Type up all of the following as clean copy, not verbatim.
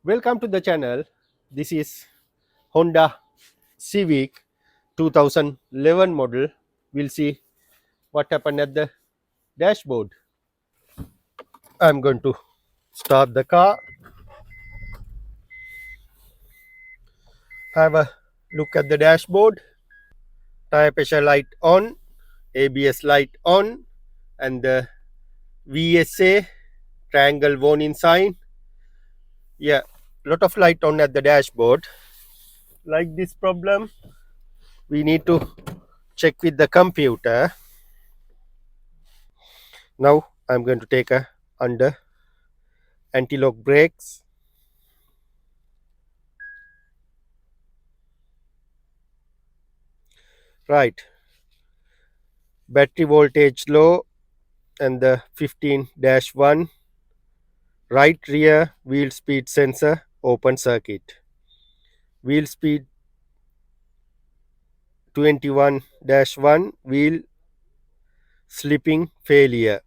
Welcome to the channel. This is Honda Civic 2011 model. We'll see what happened at the dashboard. I'm going to start the car, have a look at the dashboard. Tire pressure light on, ABS light on, and the VSA triangle warning sign. Yeah, lot of light on at the dashboard. Like this problem, we need to check with the computer. Now I'm going to take a under anti-lock brakes. Right, battery voltage low and the 15-1 right rear wheel speed sensor open circuit, wheel speed 21-1 wheel slipping failure,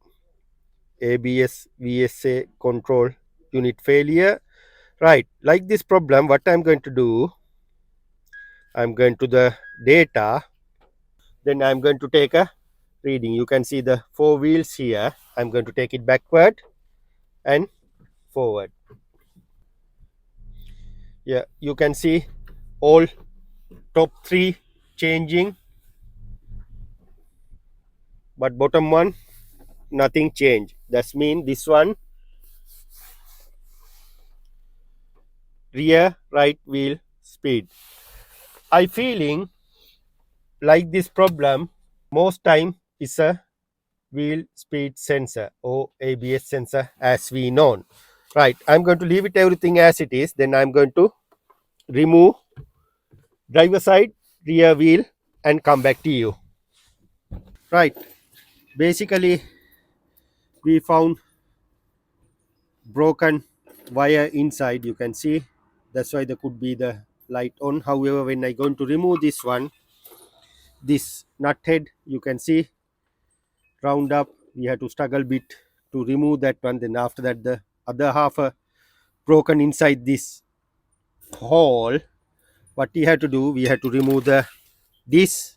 ABS VSA control unit failure. Right, like this problem, what I'm going to do, I'm going to the data, then I'm going to take a reading. You can see the four wheels here. I'm going to take it backward and forward. Yeah, you can see all top three changing, but bottom one nothing changed. That's mean this one rear right wheel speed. I feeling like this problem most time is a wheel speed sensor or ABS sensor as we know. Right, I'm going to leave it everything as it is. Then I'm going to remove driver side rear wheel and come back to you. Right, basically we found broken wire inside. You can see that's why there could be the light on. However, when I going to remove this one, this nut head, you can see round up, we have to struggle bit to remove that one. Then after that the other half broken inside this hole. What we have to do, we have to remove the this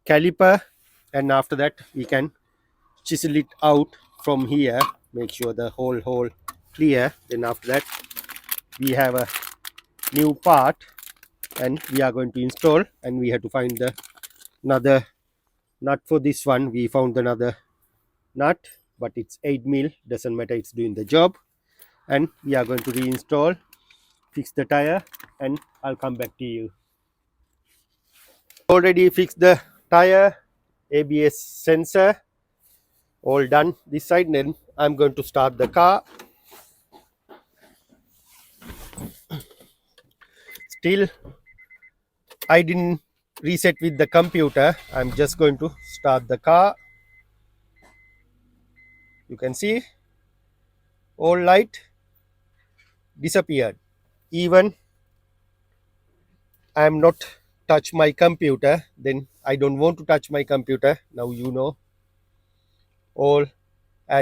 caliper, and after that we can chisel it out from here, make sure the whole hole clear. Then after that we have a new part and we are going to install, and we have to find the another nut for this one. We found another nut, but it's 8 mil, doesn't matter, it's doing the job. And we are going to reinstall, fix the tire, and I'll come back to you. Already fixed the tire, ABS sensor, all done this side. Then I'm going to start the car. Still I didn't reset with the computer. I'm just going to start the car. You can see all light disappeared. Even I am not touch my computer, then I don't want to touch my computer. Now you know all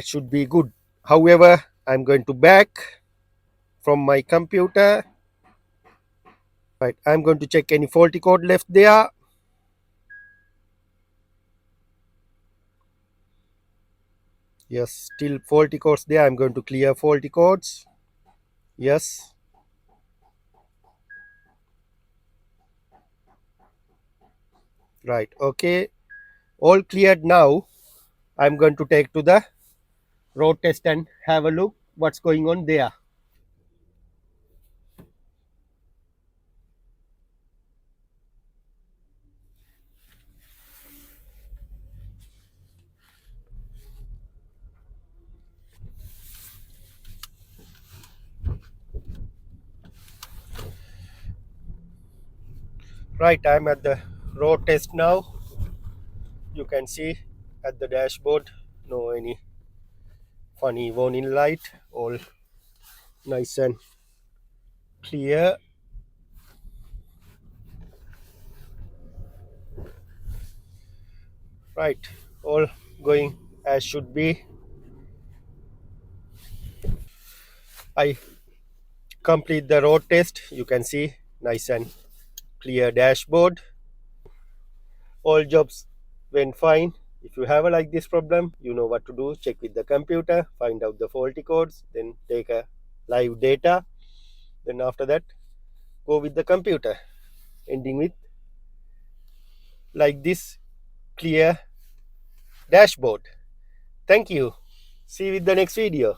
should be good. However, I'm going to back from my computer. Right, I'm going to check any faulty code left there. Yes, still faulty codes there. I'm going to clear faulty codes. Yes. Right, okay. All cleared now. I'm going to take to the road test and have a look what's going on there. Right, I'm at the road test now. You can see at the dashboard, no any funny warning light, all nice and clear. Right, all going as should be. I complete the road test. You can see nice and clear dashboard. All jobs went fine. If you have a like this problem, you know what to do. Check with the computer, find out the faulty codes, then take a live data. Then after that, go with the computer, ending with like this clear dashboard. Thank you. See you with the next video.